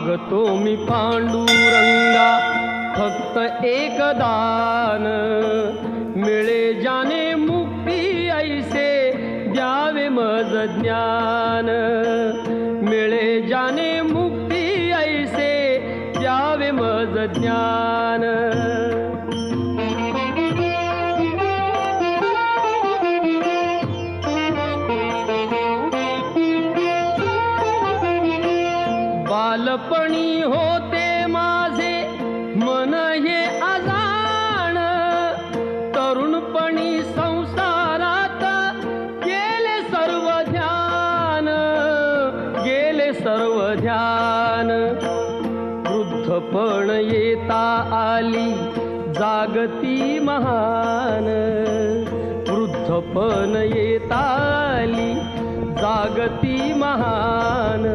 मागतो मी पांडुरंगा फक्त एक दान, मिळे जाने मुक्ती ऐसे द्यावे मज ज्ञान, मिळे जाने मुक्ती ऐसे द्यावे मज ज्ञान। बालपणी होते माझे मन हे अजाण, तरुणपणी संसारात गेले सर्व ध्यान, गेले सर्व ध्यान। वृद्धपण येता आली जागती महान, वृद्धपण येता आली जागती महान।